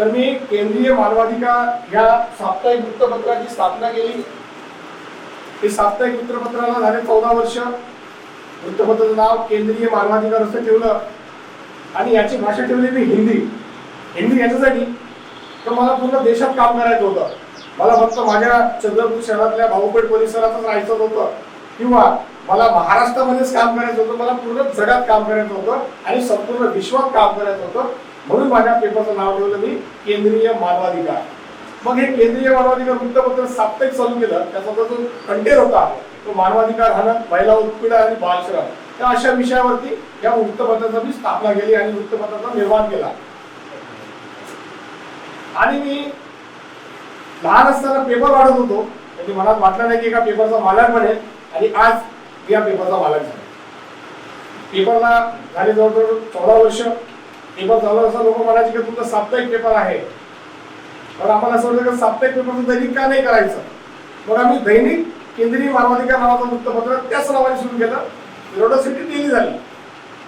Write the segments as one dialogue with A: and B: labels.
A: तर मी केंद्रीय मानवाधिकार या साप्ताहिक वृत्तपत्राची स्थापना केली। हे साप्ताहिक वृत्तपत्राला झाले 14 वर्ष। वृत्तपत्राचं नाव केंद्रीय मानवाधिकार असं ठेवलं आणि याची भाषा ठेवली मी हिंदी याच्यासाठी तर मला पूर्ण देशात काम करायचं होतं। मला फक्त माझ्या चंद्रपूर शहरातल्या भाऊपेठ परिसरातच राहायचं होतं किंवा मला महाराष्ट्रामध्येच काम करायचं होतं, मला पूर्ण जगात काम करायचं होतं आणि संपूर्ण विश्वात काम करायचं होतं। म्हणून माझ्या पेपरचं नाव ठेवलं मी केंद्रीय मानवाधिकार। मग हे केंद्रीय मानवाधिकार वृत्तपत्र साप्ताहिक चालू केलं। त्याचा जो कंटेंट होता तो मानवाधिकार हनन, महिला उत्पीडन आणि बालश्रम या अशा विषयावरती या वृत्तपत्राची मी स्थापना केली आणि वृत्तपत्राचा निर्माण केला। आणि मी लहान असताना पेपर वाढत होतो, म्हणजे मनात वाटलं नाही की एका पेपरचा मालक बनेल आणि आज मी या पेपरचा मालक झालो। पेपरला झाले जवळजवळ 14 वर्ष। पेपर झालं असं लोक म्हणायचे की तुमचा साप्ताहिक पेपर आहे, पण आम्हाला असं वाटतं की साप्ताहिक पेपरचं दैनिक का नाही करायचं। मग आम्ही दैनिक केंद्रीय मानवाधिकार नावाचं वृत्तपत्र त्याच नावाने सुरू केलं। युनिव्हर्सिटी डेली झाली,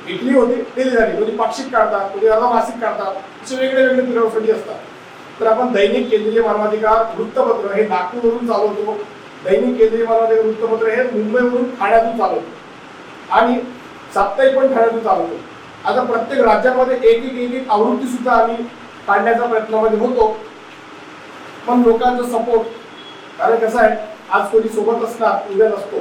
A: वीकली होती, डेली झाली, कोणी पाक्षिक काढतात, कोणी अर्धमासिक काढतात, असे वेगळे वेगळे युनिव्हर्सिटी असतात। तर आपण दैनिक केंद्रीय मानवाधिकार वृत्तपत्र हे नागपूरवरून चालवतो, दैनिक केंद्रीय मानवाधिकार वृत्तपत्र हे मुंबईवरून ठाण्यातून चालवतो आणि साप्ताहिक पण ठाण्यातून चालवतो। आता प्रत्येक राज्यामध्ये एक एक आवृत्ती सुद्धा आम्ही काढण्याचा प्रयत्नामध्ये होतो, पण लोकांचा सपोर्ट, कारण कसं आहे आज कोणी सोबत असणार उद्या नसतो,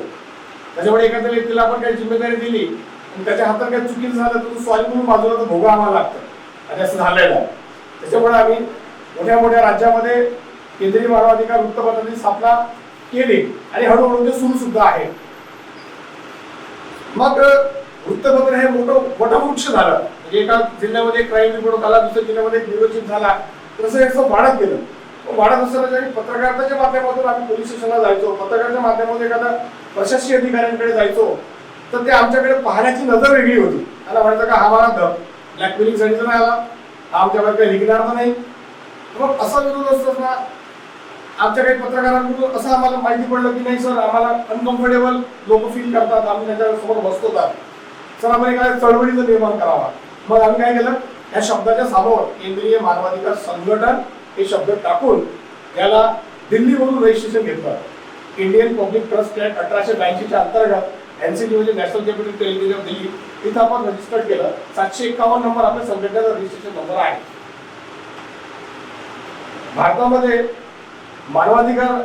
A: त्याच्यामुळे एखाद्या व्यक्तीला आपण काही जिम्मेदारी दिली आणि त्याच्या हातात काही चुकीचं झालं तर तो सॉरी म्हणून बाजूला तर भोगा आम्हाला लागतं आणि असं झालेलं आहे। त्याच्यामुळे आम्ही मोठ्या मोठ्या राज्यामध्ये केंद्रीय मानवाधिकार वृत्तपत्राची स्थापना केली आणि हळूहळू ते सुरू सुद्धा आहे। मग वृत्तपत्र हे मोठं वृक्ष झालं, म्हणजे एका जिल्ह्यामध्ये क्राईम रिपोर्ट झाला, दुसऱ्या जिल्ह्यामध्ये ब्युरो चीफ झाला, तसं एक वाढत गेलं। वाढत असताना पत्रकारितेच्या माध्यमातून आम्ही पोलीस स्टेशनला जायचो, पत्रकारितेच्या माध्यमातून एखाद्या प्रशासकीय अधिकाऱ्यांकडे जायचो, तर ते आमच्याकडे पाहण्याची नजर वेगळी होती। त्यांना वाटायचं का हा मला ब्लॅकमेलिंग साठी तर नाही आला, हा आमच्याकडे काही लिखणार तर नाही। मग असा विरोध असताना आमच्या काही पत्रकारांकडून असं आम्हाला माहिती पडलं की नाही सर, आम्हाला अनकम्फर्टेबल लोक फील करतात, आम्ही त्यांच्यासमोर बसतो तर सर आपण एखाद्या चळवळीचं निर्माण करावा। मग आम्ही काय केलं, या शब्दाच्या समोर केंद्रीय मानवाधिकार संघटन हे शब्द टाकून याला दिल्लीवरून रजिस्ट्रेशन घेतलं। इंडियन पब्लिक ट्रस्ट ऍक्ट 1882 च्या अंतर्गत एनसीटी म्हणजे national capital territory of Delhi इथं आपण रजिस्टर केलं। 751 नंबर आपल्या संघटनेचा रजिस्ट्रेशन नंबर आहे। भारतामध्ये मानवाधिकार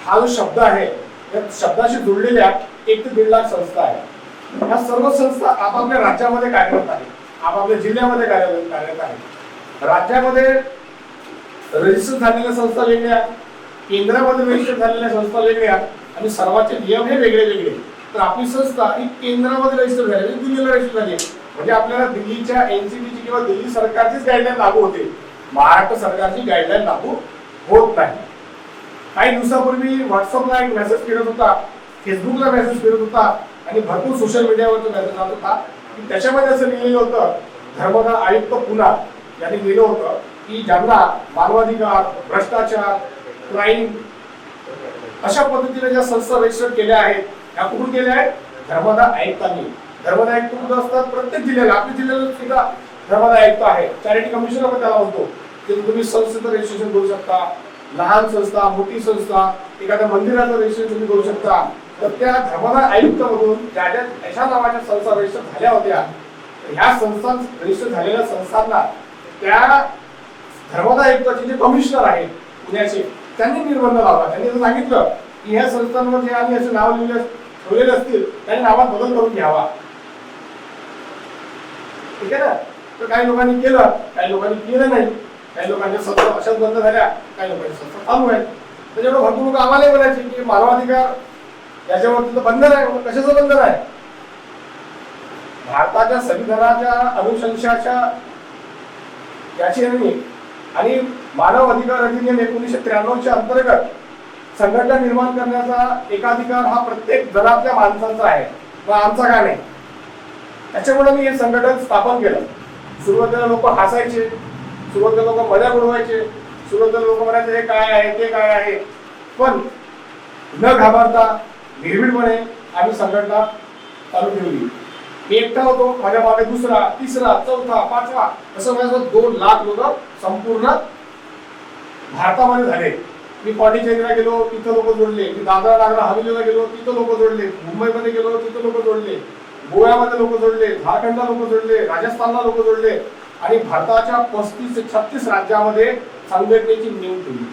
A: हा जो शब्द आहे या शब्दाशी जुळलेल्या 1 ते 1.5 लाख संस्था आहेत। या सर्व संस्था आपापल्या राज्यामध्ये कार्यरत आहेत, आपापल्या जिल्ह्यामध्ये कार्यरत आहेत। राज्यामध्ये रजिस्टर झालेल्या संस्था वेगळ्या, केंद्रामध्ये रजिस्टर झालेल्या संस्था वेगळ्या आणि सर्वांचे नियम हे वेगळे वेगळे। तर आपली संस्था ही केंद्रामध्ये रजिस्टर झाली, दिल्लीला रजिस्टर झाली, म्हणजे आपल्याला दिल्लीच्या एनसीटीची किंवा दिल्ली सरकारचीच गाईडलाईन लागू होते, महाराष्ट्र सरकारची गाईडलाईन लागू होत नाही। काही दिवसापूर्वी व्हॉट्सअपला एक मेसेज फिरत होता, फेसबुकला मेसेज फिरत होता आणि भरपूर सोशल मीडियावरचा मेसेज जात होता की त्याच्यामध्ये असं लिहिलेलं होतं, धर्मदाय आयुक्त पुणे यांनी लिहिलं होतं की ज्यांना मानवाधिकार, भ्रष्टाचार, क्राईम अशा पद्धतीने ज्या संस्था रजिस्टर केल्या आहेत त्या कुठून केल्या आहेत, धर्मदाय आयुक्तांनी। धर्मदाय आयुक्त कुठं असतात, प्रत्येक जिल्ह्याला, आपल्या जिल्ह्याला सुद्धा धर्मदाय आयुक्त आहे, चॅरिटी कमिशनर आपण त्याला म्हणतो। ते तुम्ही संस्थेचं रजिस्ट्रेशन करू शकता, लहान संस्था, मोठी संस्था, एखाद्या मंदिराचं रजिस्ट्रेशन तुम्ही करू शकता। तर त्या धर्मदाय आयुक्त मधून ज्या अशा नावाच्या संस्था रजिस्टर झाल्या होत्या, ह्या संस्था रजिस्टर झालेल्या संस्थांना त्या धर्मदाय आयुक्ताचे जे कमिशनर आहेत पुण्याचे त्यांनी निर्बंध लावला। त्यांनी असं सांगितलं की ह्या संस्थांवर जे आम्ही असे नाव ठेवलेले असतील त्यांनी नावात बदल करून घ्यावा, ठीक आहे ना। तर काही लोकांनी केलं, काही लोकांनी केलं नाही, काही लोकांच्या संस्था अशाच बंद झाल्या, काही लोकांच्या संस्था चालू आहेत। त्याच्यामुळे भरपूर लोक आम्हाला म्हणायचे की मानवाधिकार याच्यावरती तर बंधन आहे। कशाचं बंधन आहे, भारताच्या संविधानाच्या अनुशंसाच्या याची आणि मानव अधिकार अधिनियम 1993 च्या अंतर्गत संघटना निर्माण करण्याचा एकाधिकार हा प्रत्येक जणातल्या माणसांचा आहे, मग आमचा का नाही। त्याच्यामुळे मी हे संघटन स्थापन केलं। सुरुवातीला लोक हसायचे, सुरुवातीला लोक मजा उडवायचे, सुरुवातीला लोक म्हणायचे हे काय आहे ते काय आहे, पण न घाबरता निर्भीडपणे आम्ही संघटना चालू ठेवली। मी एकटा होतो, माझ्या मागे दुसरा, तिसरा, चौथा, पाचवा, असं माझं 2 लाख लोक संपूर्ण भारतामध्ये झाले. मी पॉंडिचेरीला गेलो, तिथं लोक जोडले. मी दादरा नगर हवेलीला गेलो, तिथं लोक जोडले. मुंबईमध्ये गेलो, तिथं लोक जोडले. गोव्यामध्ये लोक जोडले, झारखंडला लोक जोडले, राजस्थानला लोक जोडले आणि भारताच्या 35 ते 36 राज्यामध्ये संघटनेची नेम केली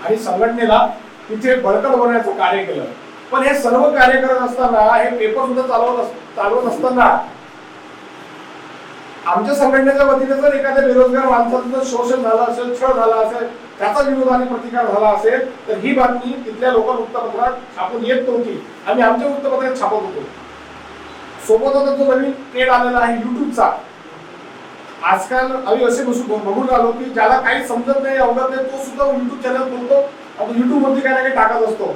A: आणि संघटनेला तिथे बळकट बनवण्याचं कार्य केलं. पण हे सर्व कार्य करत असताना, हे पेपर सुद्धा चालवत असताना आमच्या संघटनेच्या वतीने जर एखाद्या बेरोजगार माणसाचं शोषण झालं असेल, छळ झाला असेल, त्याचा विरोध आणि प्रतिकार झाला असेल तर ही बातमी तिथल्या लोकल वृत्तपत्रात छापून येत नव्हती. आम्ही आमच्या वृत्तपत्रात छापत होतो. सोबत होता जो नवीन ट्रेंड आलेला आहे युट्यूबचा. आजकाल आम्ही असे बघून आलो की ज्याला काही समजत नाही, अवगत नाही, तो सुद्धा युट्यूब चॅनल खोलतो. आता युट्यूब मध्ये काही ना काही टाकत असतो.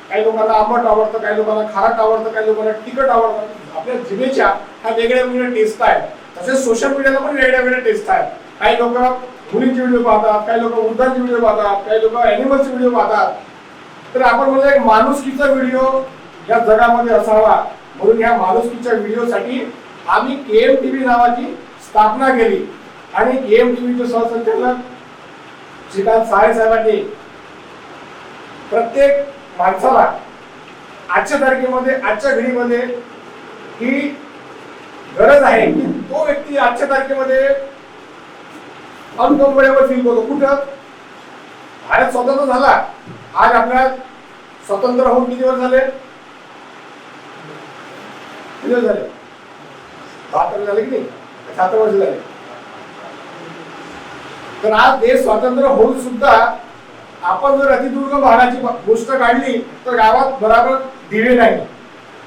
A: काही लोकांना आंबट आवडतं, काही लोकांना खारट आवडतं, काही लोकांना तिखट आवडतं. आपल्या जिभेच्या ह्या वेगळ्या वेगळ्या टेस्ट आहेत. तसेच सोशल मीडियाला पण वेगळ्या वेगळ्या टेस्ट आहेत. काही लोक मुलींचे व्हिडिओ पाहतात, काही लोक वृद्धांचे व्हिडिओ पाहतात, काही लोक ॲनिमल्सचे व्हिडिओ पाहतात. तर आपण म्हणलं एक माणुसकीचा व्हिडिओ या जगामध्ये असावा, म्हणून या माणुसकीच्या व्हिडिओसाठी आम्ही केएम टीव्ही नावाची स्थापना केली आणि केएम टीव्हीचे सहसंचालक श्रीकांत साळे साहेबांनी प्रत्येक माणसाला आजच्या तारखेमध्ये, आजच्या घडीमध्ये ही गरज आहे की तो व्यक्ती आजच्या तारखेमध्ये अनकम्फर्टेबल फील करतो. कुठं भारत स्वतंत्र झाला, आज आपल्या स्वतंत्र होऊन किती वर्ष झाले? 72 झाले की नाही? 7 वर्ष झाले. तर आज देश स्वतंत्र होऊन सुद्धा आपण जर अतिदुर्गम भागाची गोष्ट काढली तर गावात बरोबर दिवे नाही,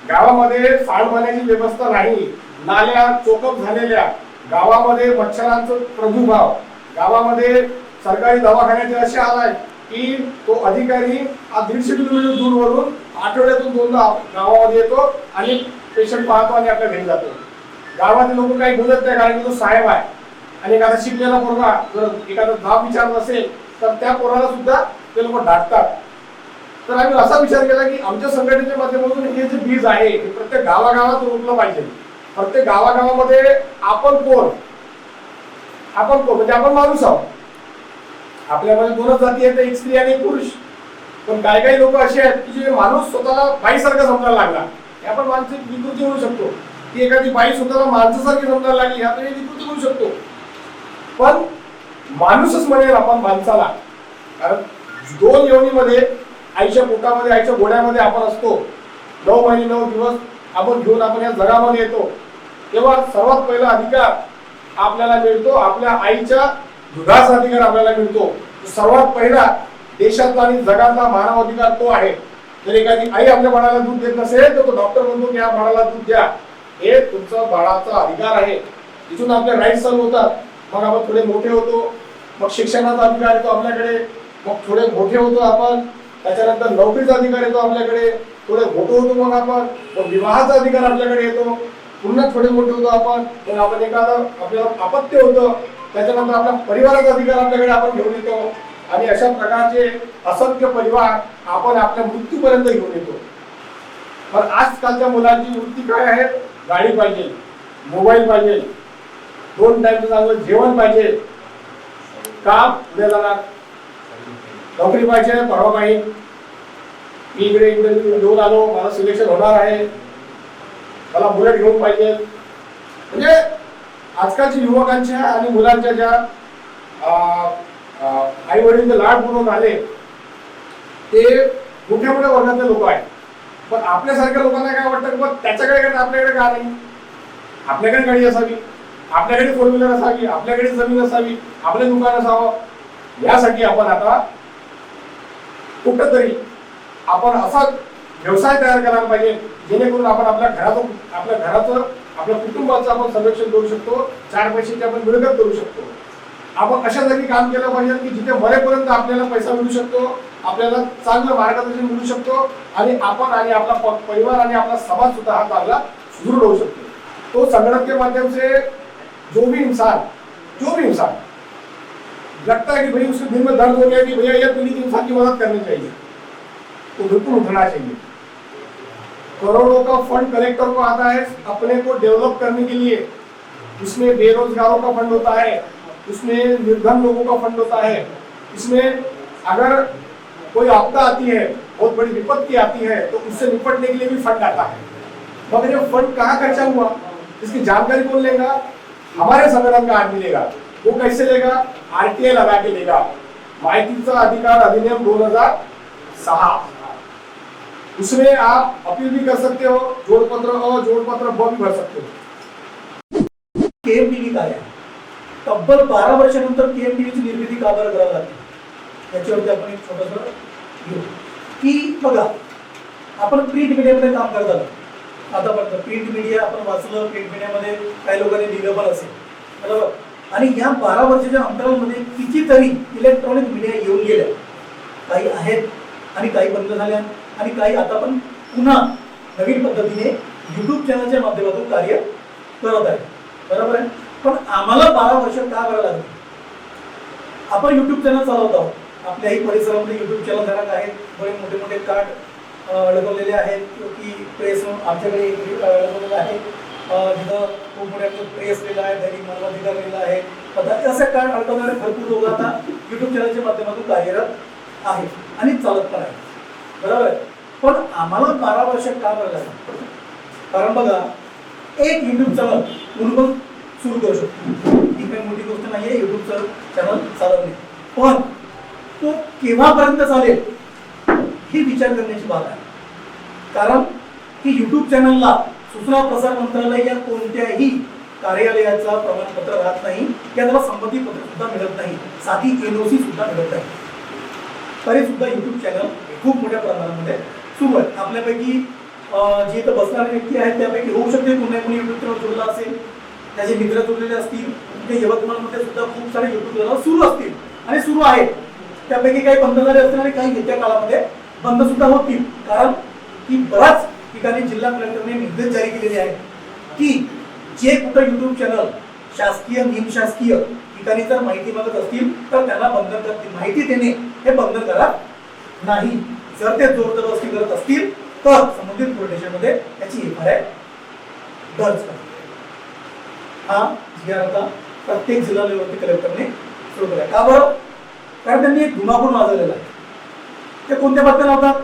A: गावामध्ये सांडपाण्याची व्यवस्था नाही, नाल्या चोकअप झालेल्या, गावामध्ये मच्छरांचा प्रादुर्भाव, गावामध्ये सरकारी दवाखान्याचे असे आलाय की तो अधिकारी 150 किलोमीटर दूरवरून आठवड्यातून 2दा गावामध्ये येतो आणि पेशंट पाहतो आणि आपल्या घरी जातो. गावातील लोक काही बोलत नाही, कारण की तो साहेब आहे. आणि एखादा शिकलेला पोरगा जर एखादा धाप विचारत असेल तर त्या पोराला सुद्धा ते लोक डाकतात. तर आम्ही असा विचार केला की आमच्या संघटनेच्या माध्यमातून हे जे बीज आहे ते प्रत्येक गावागावात रोपलं पाहिजे. प्रत्येक गावागावामध्ये आपण कोण म्हणजे आपण माणूस आहोत. आपल्यामध्ये 2च जाती आहेत, एक स्त्री आणि एक पुरुष. पण काही लोक असे आहेत की जे माणूस स्वतःला बाईसारखा समजायला लागला. हे आपण मानसिक विकृती म्हणू शकतो की एखादी बाई स्वतःला माणसासारखी समजायला लागली, ह्यात विकृती म्हणू शकतो. पण माणूसच म्हणेल आपण माणसाला, कारण 2 योनीमध्ये, आईच्या पोटामध्ये, आईच्या गोड्यामध्ये आपण असतो. 9 महिने 9 दिवस आपण घेऊन आपण या जगामध्ये येतो. तेव्हा सर्वात पहिला अधिकार आपल्याला मिळतो, आपल्या आईच्या दुधाचा अधिकार आपल्याला मिळतो. सर्वात पहिला देशातला आणि जगातला मानव अधिकार तो आहे. जर एखादी आई आपल्या बाळाला दूध देत नसेल तर तो डॉक्टर म्हणतो की या बाळाला दूध द्या. हे तुमचा बाळाचा अधिकार आहे. तिथून आपले राईट्स चालू होतात. मग आपण थोडे मोठे होतो, मग शिक्षणाचा अधिकार येतो आपल्याकडे, मग थोडे मोठे होतो आपण, त्याच्यानंतर नोकरीचा अधिकार येतो आपल्याकडे, थोडे मोठे होतो मग आपण, मग विवाहाचा अधिकार आपल्याकडे येतो, पुन्हा थोडे मोठे होतो आपण, मग आपण एखादं आपल्याला अपत्य होतं, त्याच्यानंतर आपल्या परिवाराचा अधिकार आपल्याकडे आपण घेऊन येतो. आणि अशा प्रकारचे असंख्य परिवार आपण आपल्या मृत्यूपर्यंत घेऊन येतो. पण आजकालच्या मुलांची वृत्ती काय आहे? गाडी पाहिजे, मोबाईल पाहिजे, 2 टाइमचं चांगलं जेवण पाहिजे, काम पुढे जाणार, नोकरी पाहिजे, परवा पाहिजे, मी इकडे घेऊन आलो, मला सिलेक्शन होणार आहे, मला बुलेट घेऊन पाहिजे. म्हणजे आजकालच्या युवकांच्या आणि मुलांच्या ज्या आई वडील लाड म्हणून आले ते मोठ्या मोठ्या वर्गातले लोक आहेत. पण आपल्यासारख्या लोकांना काय वाटतं की त्याच्याकडे काय, आपल्याकडे का नाही? आपल्याकडे गाडी असावी, आपल्याकडे 4 व्हीलर असावी, आपल्याकडे जमीन असावी, आपले दुकान असावं. यासाठी आपण आता कुठंतरी आपण असा व्यवसाय तयार करायला पाहिजे जेणेकरून आपण आपल्या घराचं आपल्या कुटुंबाचं आपण संरक्षण करू शकतो, 4 पैशाची आपण मिळकत करू शकतो. आपण अशा जागी काम केलं पाहिजे की जिथे मरेपर्यंत आपल्याला पैसा मिळू शकतो, आपल्याला चांगलं मार्गदर्शन मिळू शकतो आणि आपण आणि आपला परिवार आणि आपला समाज सुद्धा हा चांगला सुदृढ होऊ शकतो. तो संगठन के माध्यम से जो भी इंसान लगता है कि भाई उसके दिल में दर्द हो गया कि भैया ये पीड़ित इंसान की मदद करनी चाहिए, तो बिल्कुल उठना चाहिए. करोड़ों का फंड कलेक्टर को आता है अपने को डेवलप करने के लिए। इसमें बेरोजगारों का फंड होता है, इसमें निर्धन लोगों का फंड होता है, इसमें अगर कोई आपदा आती है, बहुत बड़ी विपत्ति आती है, तो उससे निपटने के लिए भी फंड आता है। मगर ये फंड कहाँ खर्चा हुआ, इसकी जानकारी कौन लेगा? हमारे संगठन का आदमी लेगा। वो कैसे लेगा? आरटीआई लगा के लेगा, माहितीचा अधिकार अधिनियम 2006। उसमें आप अपील भी कर सकते हो, जोड़पत्र अ जोड़पत्र ब भी भर सकते हो।
B: केएमटीव्ही काय आहे? तब्बल 12 वर्षानंतर केएमटीव्हीची निर्मिती का बरं करावी लागली, याच्यावरती आपण एक छोटंसं घेऊ की बघा, आपण प्रिंट मीडियामध्ये काम करत आलो आतापर्यंत। प्रिंट मीडिया आपण वाचलं, प्रिंट मीडियामध्ये काही लोकांनी लिहिलं पण असेल, बरोबर? आणि या 12 वर्षाच्या अंतरामध्ये कितीतरी इलेक्ट्रॉनिक मीडिया येऊन गेल्या, काही आहेत आणि काही बंद झाल्या आणि काही आता पण पुन्हा नवीन पद्धतीने युट्यूब चॅनलच्या माध्यमातून कार्य करत आहे, बरोबर आहे? पण आम्हाला 12 वर्ष का करावं लागली? आपण युट्यूब चॅनल चालवत आहोत, आपल्याही परिसरामध्ये युट्यूब चॅनल धारक आहेत, बरेच मोठे मोठे कार्ड अडकवलेले आहेत की प्रेस आमच्याकडे अडकवलेलं आहे, जिथं खूप मोठ्या प्रेस लिहिलं आहे, दैनिक मानवाधिकार लिहिलं आहे, असे कार्ड अडकवणारे भरपूर लोक आता युट्यूब चॅनलच्या माध्यमातून कार्यरत आहेत आणि चालत पण आहे, बरोबर आहे? पण आम्हाला 12 वर्ष का करावं लागलं? कारण बघा, एक युट्यूब चॅनल कोण सुरू करू शकतो, ही काही मोठी गोष्ट नाही आहे युट्यूबचं चॅनल चालवणे, पण तो केव्हापर्यंत चालेल ही विचार करण्याची बाब आहे। कारण की युट्यूब चॅनलला सूचना प्रसार मंत्रालय या कोणत्याही कार्यालयाचा प्रमाणपत्र राहत नाही, त्याला संमती पत्र सुद्धा मिळत नाही, साधी एनओसी सुद्धा मिळत नाही, तरी सुद्धा युट्यूब चॅनल खूप मोठ्या प्रमाणामध्ये सुरू आहे। आपल्यापैकी जे इथं बसणारे व्यक्ती आहेत त्यापैकी होऊ शकते कोणी कोणी युट्यूब चॅनल जोडला असेल, त्याचे मित्र जोडलेले असतील, ते यवतमाळमध्ये सुद्धा खूप सारे युट्यूब चॅनल सुरू असतील आणि सुरू आहेत, त्यापैकी काही बंद झाले असतील आणि काही येत्या काळामध्ये बंद सुद्धा होतील। कारण की बऱ्याच ठिकाणी जिल्हा कलेक्टरने निर्देश जारी केलेले आहेत की जे कुठं युट्यूब चॅनल शासकीय निमशासकीय ठिकाणी जर माहिती मागत असतील तर त्यांना बंधनकारक माहिती देणे हे बंधनकारक नाही। जर ते जोरजबरदस्ती करत असतील तर संबंधित पोलीस स्टेशनमध्ये त्याची एफआयआर दर्ज करा। हा जीआर आता प्रत्येक जिल्हा लेवलवरती कलेक्टरने सुरू केला। का बरं? कारण त्यांनी एक धुमाकूळ माजवलेला आहे। ते कोणत्या बाबतीत लावतात?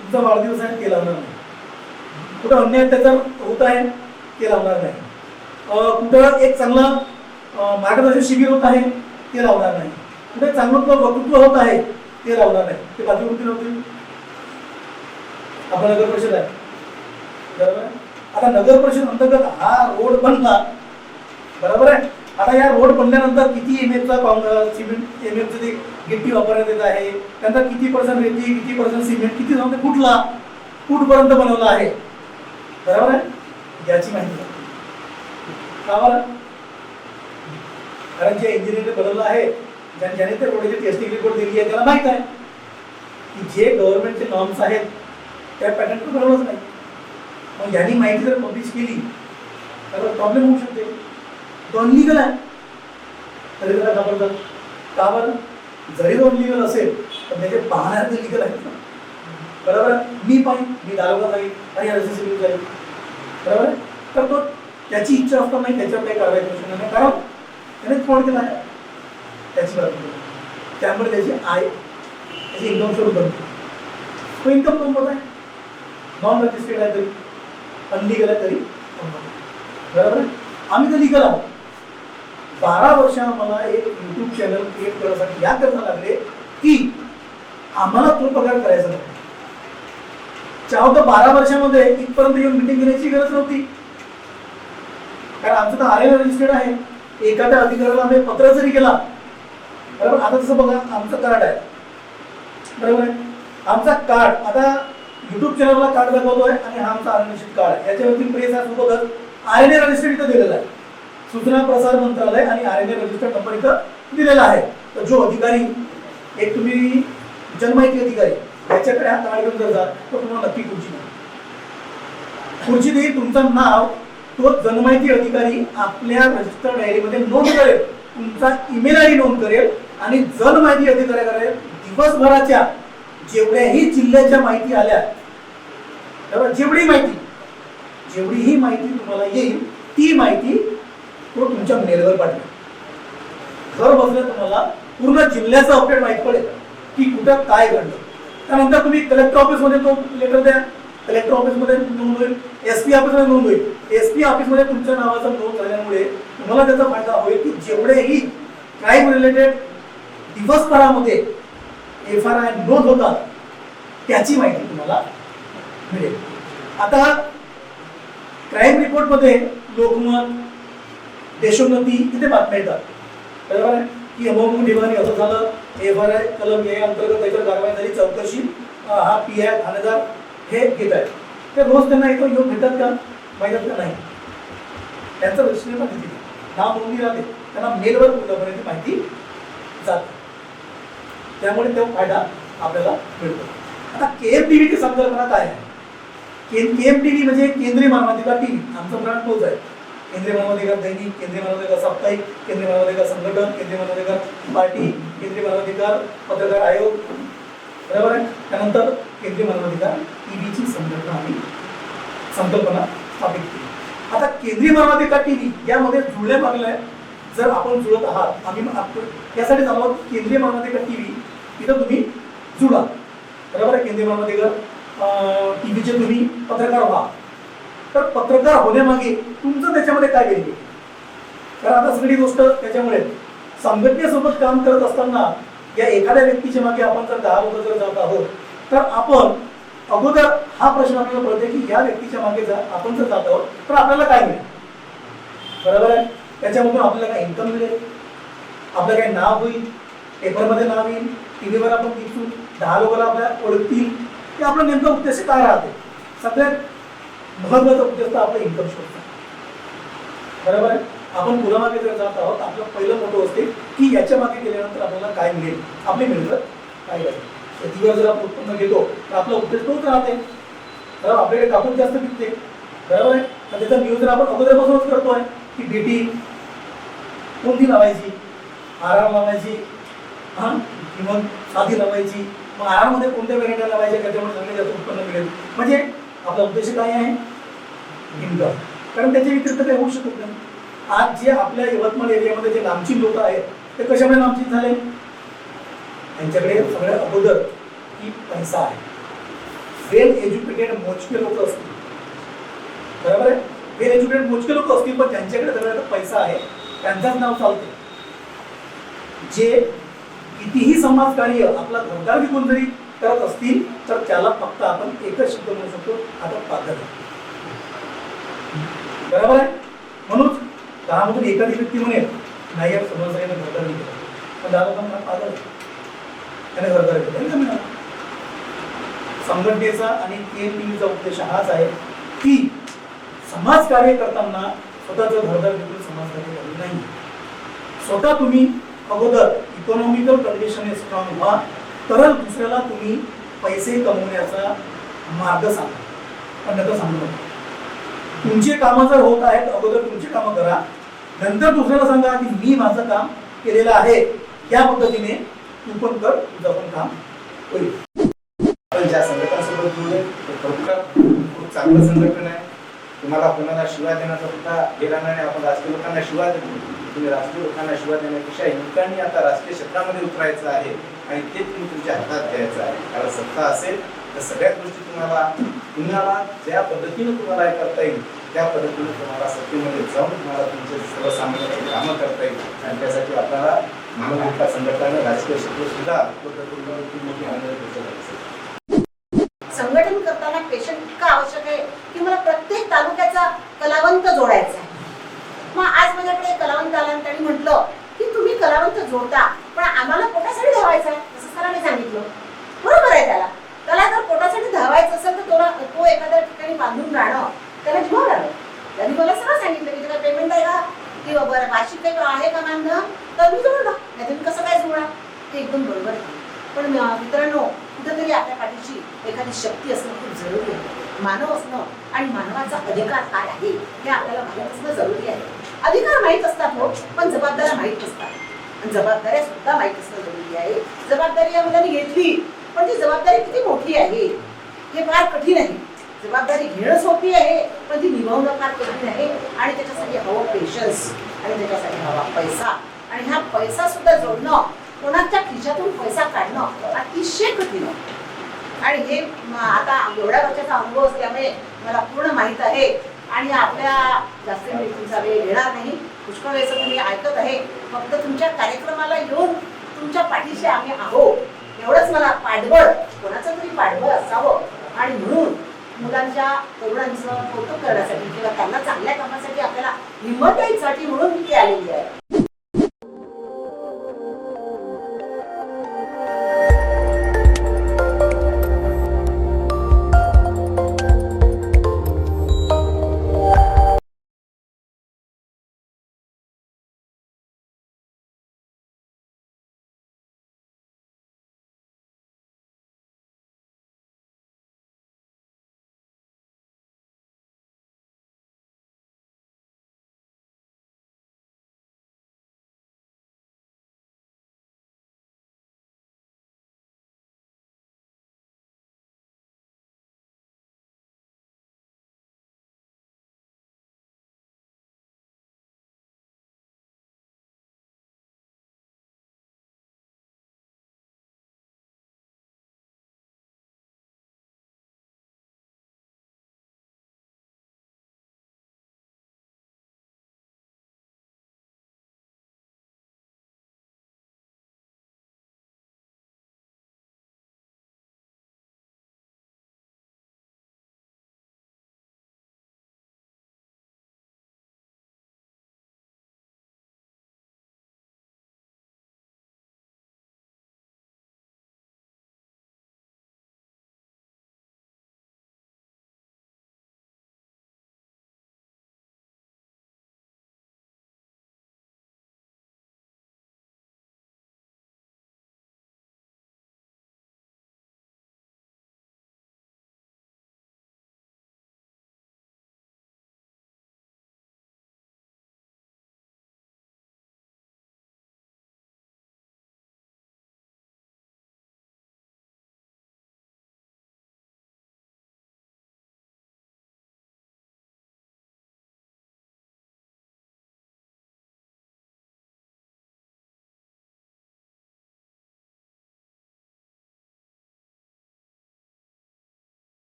B: तुमचा वाढदिवस आहे ते लावणार नाही, कुठं अन्याय अत्याचार होत आहे ते लावणार नाही, कुठं एक चांगलं मार्गदर्शन शिबिर होत आहे ते लावणार नाही, कुठे चांगलं वक्तृत्व होत आहे ते लावणार नाही, ते बाजू कुठे नव्हते? आपण नगर परिषद आहे, बरोबर आहे? आता नगर परिषद अंतर्गत हा रोड बनला, बरोबर आहे? आता या रोड बनल्यानंतर किती एमएमचा सिमेंट एमएमचं ते गिट्टी वापरण्यात येत आहे, त्यानंतर किती पर्सेंट रेती, किती पर्सेंट सिमेंट, किती जाऊन कुठला कुठपर्यंत बनवला आहे, बरोबर आहे? याची माहिती का बरं? कारण जे इंजिनिअरने बनवलं आहे, ज्याने ते रोडची टेस्टिंग रिपोर्ट दिली आहे त्याला माहित आहे की जे गव्हर्नमेंटचे नॉर्म्स आहेत त्या पॅटर्न बनवलंच नाही। मग यांनी माहिती जर पब्लिश केली तर प्रॉब्लेम होऊ शकते। नॉन लिगल आहे तरी त्याला घाबरतात, का बरं? जरी नॉन लिगल असेल तर त्याचे पाहणार ते लिगल आहेत ना, बरोबर आहे? मी पाहिजे, मी दारोगा जाईल आणि RCCB जाईल, बरोबर आहे? तर तो त्याची इच्छा असताना नाही त्याच्यावर काही कारवाई करू शकणार नाही, कारण त्याने फ्रॉड केला आहे, त्याची बातमी, त्यामुळे त्याची त्याची इन्कम सोर्स बनतो। तो इन्कम कमवत आहे, नॉन रजिस्टर्ड आहे तरी, अनलिगल आहे तरी, बरोबर आहे? आम्ही तर लिगल आहोत। 12 वर्ष आम्हाला एक युट्यूब चॅनल क्रिएट करण्यासाठी या करता लागले की आम्हाला तो पगार करायचा नाही। चाहतो 12 वर्षामध्ये इथपर्यंत येऊन मीटिंग घेण्याची गरज नव्हती, कारण आमचं तर आरएल रजिस्टर्ड आहे, एखाद्या अधिकाऱ्याला आम्ही पत्र जरी केला, बरोबर? आता तसं बघा, आमचं कार्ड आहे, बरोबर आहे? आमचा कार्ड आता युट्यूब चॅनलला कार्ड दाखवतोय आणि हा आमचा आरएनएशित कार्ड आहे, याच्यावरती प्रेस आहे सोबतच आरएनए रजिस्टर्ड इथं दिलेला आहे, सूचना प्रसार मंत्रालय आणि आरएनए रजिस्टर्ड नंबर इथं दिलेला आहे। तर जो अधिकारी, एक तुम्ही जनमाहिती अधिकारी याच्याकडे हा कार्ड घेऊन जर जा तर तुम्हाला नक्की खुर्ची देईल, तुमचं नाव तो जनमाहिती अधिकारी आपल्या रजिस्टर्ड डायरीमध्ये नोंद करेल, तुमचा ईमेल आयडी नोंद करेल आणि जनमाहिती अधिकाऱ्याकडे दिवसभराच्या जेवढ्याही जिल्ह्याच्या माहिती आल्या तेव्हा जेवढीही माहिती तुम्हाला येईल ती माहिती तो तुमच्या मेलवर पाठवेल. घर बसल्या तुम्हाला पूर्ण जिल्ह्याचं अपडेट माहिती पडेल की कुठं काय घडलं. त्यानंतर तुम्ही कलेक्टर ऑफिसमध्ये तो लेटर द्या, कलेक्टर ऑफिसमध्ये नोंद होईल, SP ऑफिसमध्ये नोंद होईल. SP ऑफिसमध्ये तुमच्या नावाचा नोंद झाल्यामुळे तुम्हाला त्याचा फायदा होईल की जेवढेही क्राईम रिलेटेड दिवसभरामध्ये FRI नोंद होतात त्याची माहिती तुम्हाला मिळेल. आता क्राईम रिपोर्टमध्ये लोकमत, देशोन्नती इथे बातम्या येतात, बरोबर आहे की अमोल ठिकाणी असं झालं, FRI कलम या अंतर्गत त्याच्यावर कारवाई झाली, चौकशी, हा PI ठाणेदार हे घेत आहेत. ते रोज त्यांना इथं येऊन भेटतात का, माहिती का नाही, त्यांचं रजिस्ट्रेशन पण तिथे नाव नोंदणी राहते, त्यांना मेलवर पूर्णपणे माहिती जाते. त्यामुळे तो फायदा आपल्याला मिळतो. आता KMTVची संकल्पना काय आहे? KMTV म्हणजे केंद्रीय मानवाधिकार टीव्ही. आमचा ब्रँड तोच आहे. केंद्रीय मानवाधिकार दैनिक, केंद्रीय मानवाधिकार साप्ताहिक, केंद्रीय मानवाधिकार संघटन, केंद्रीय मानवाधिकार पार्टी, केंद्रीय मानवाधिकार पत्रकार आयोग, बरोबर आहे. त्यानंतर केंद्रीय मानवाधिकार टीव्हीची संकल्पना स्थापित केली. आता केंद्रीय मानवाधिकार टीव्ही यामध्ये जुळले मागले आहे. जर आपण जुळत आहात, आम्ही यासाठी सांगतो केंद्रीय मानवाधिकार टीव्ही इथं तुम्ही जुळा, बरोबर आहे. केंद्रीय मानवाधिकार टीव्हीचे तुम्ही पत्रकार व्हा. तर पत्रकार होण्यामागे तुमचं त्याच्यामध्ये काय बेनिफिट? कारण आता सगळी गोष्ट त्याच्यामुळे संघटनेसोबत काम करत असताना या एखाद्या व्यक्तीच्या मागे आपण जर 10 लोक जर जात आहोत तर आपण अगोदर हा प्रश्न आपल्याला पडतो की या व्यक्तीच्या मागे जर आपण जर जात आहोत तर आपल्याला काय मिळेल, बरोबर आहे. त्याच्यामधून आपल्याला काय इन्कम मिळेल, आपलं काय नाव होईल, पेपरमध्ये नाव येईल, टीव्हीवर आपण दिसू, 10 लोकांना आपल्या ओळखतील. ते आपलं नेमकं उद्देश काय राहते? सगळ्यात महत्वाचा उद्देश आपलं इन्कम सोर्स, बरोबर आहे. आपण मुलामागे जर जात आहोत आपलं पहिलं मोठं असते की याच्या मागे गेल्यानंतर आपल्याला काय मिळेल, आपली मिळतं काय राहील. शेतीवर जर आपण उत्पन्न घेतो तर आपला उद्देश तोच राहते, तर आपल्याकडे कापूस जास्त पिकते, बरोबर आहे. तर त्याचा नियोजन आपण अगोदरपासूनच करतोय की बेटी कोणती लावायची, आराम लावायची, की मग साधी लावायची, मग आराममध्ये कोणत्या व्हेरायटी लावायच्या त्याच्यामुळे चांगले जास्त उत्पन्न मिळेल. म्हणजे आपला उद्देश काय आहे? इन्कम. कारण त्याच्या व्यतिरिक्त काही होऊ शकत नाही. आज जे आपल्या यवतमाळ एरियामध्ये जे नामचीन लोक आहेत ते कशामुळे नामचीन झाले? त्यांच्याकडे सगळ्यात अगोदर की पैसा आहे. वेल एज्युकेटेड मोजके लोक असतील, बरोबर आहे. वेल एज्युकेटेड मोजके लोक असतील पण ज्यांच्याकडे सगळ्यात पैसा आहे त्यांचाच नाव चालते. जे कितीही समाजकार्य आपला घरदार विकून जरी करत असतील तर त्याला फक्त आपण एकच शब्द म्हणू शकतो, आता पागल, बरोबर आहे. म्हणून दहामधून एखादी व्यक्ती म्हणेल नाही यार समाजाने घरदार विकलं, पण 10 लोकांना पागल त्याने घरदार विकलं. संघटनेचा आणि KMTVचा उद्देश हाच आहे की समाजकार्य करताना स्वतःचं घरदार विकून समाजकार्य करू नाही. स्वतः तुम्ही अगोदर इकॉनॉमिकल कंडिशन स्ट्रॉंग व्हा, तर दुसऱ्याला तुम्ही पैसे कमवण्याचा मार्ग सांगा. पण नका सांगू नका. तुमचे कामं जर होत आहेत अगोदर तुमची कामं करा, नंतर दुसऱ्याला सांगा की मी माझं काम केलेलं आहे, या पद्धतीने तू पण कर, तुझं पण काम होईल.
C: आपण ज्या संघटनासोबत जुळले खूप चांगलं संघटन आहे. तुम्हाला कोणाला शिवाय देण्याचा सुद्धा गेला नाही. आपण राजकीय लोकांना शिवाय देतो, तुम्ही राजकीय लोकांना शिवाय देण्यापेक्षा युवकांनी आता राजकीय क्षेत्रामध्ये उतरायचं आहे आणि ते तुम्ही तुमच्या हातात घ्यायचं आहे. कारण सत्ता असेल तर सगळ्याच गोष्टी तुम्हाला ज्या पद्धतीने तुम्हाला हे करता येईल त्या पद्धतीने तुम्हाला सत्तेमध्ये जाऊन तुम्हाला तुमचे सर्वसामान्य कामं करता येईल. आणि त्यासाठी आपल्याला मानवाधिकार संघटनेने राजकीय क्षेत्र सुद्धा खूप मोठी
D: संघटन करताना पेशंट इतका आवश्यक आहे की मला प्रत्येक तालुक्याचा कलावंत जोडायचा आहे. मग आज माझ्याकडे कलावंत आला आणि त्यांनी म्हटलं की तुम्ही कलावंत जोडता पण आम्हाला पोटासाठी धावायचं आहे, असं सरांनी सांगितलं. बरोबर आहे. त्याला जर पोटासाठी धावायचं असेल तर तो एखाद्या ठिकाणी बांधून राहणं त्याला जीवावर आलं. त्यांनी मला सरळ सांगितलं की तुला पेमेंट आहे का, की बरं वार्षिक काही आहे का मानधन, तर मी जोडला, नाही तुम्ही कसं काय जोडा. ते एकदम बरोबर आहे. पण मित्रांनो कुठेतरी आपल्या पाठीशी एखादी शक्ती असणं खूप जरुरी आहे. मानव असणं आणि मानवाचा अधिकार काय आहे हे आपल्याला माहीत असणं जरुरी आहे. अधिकार माहीत असतात हो, पण जबाबदाऱ्या माहीत नसतात. आणि जबाबदाऱ्या सुद्धा माहीत असणं जरुरी आहे. जबाबदारी या मुलांनी घेतली पण ती जबाबदारी किती मोठी आहे हे फार कठीण आहे. जबाबदारी घेणं सोपी आहे, पण ती निभावणं फार कठीण आहे. आणि त्याच्यासाठी हवं पेशन्स, आणि त्याच्यासाठी हवा पैसा. आणि ह्या पैसा सुद्धा जोडणं, कोणाच्या खिशातून पैसा काढणं अतिशय कठीण आहे. आणि हे आता एवढ्या वर्षाचा अनुभव असल्यामुळे मला पूर्ण माहीत आहे. आणि आपल्या जास्त मी तुमचा वेळ घेणार नाही. पुष्कळ वेळेचं तुम्ही ऐकत आहे. फक्त तुमच्या कार्यक्रमाला येऊन तुमच्या पाठीशी आम्ही आहोत, एवढंच मला पाठबळ, कोणाचं तरी पाठबळ असावं. आणि म्हणून मुलांच्या तरुणांचं कौतुक करण्यासाठी किंवा त्यांना चांगल्या कामासाठी आपल्याला हिंमत द्यायसाठी म्हणून मी ती आलेली आहे.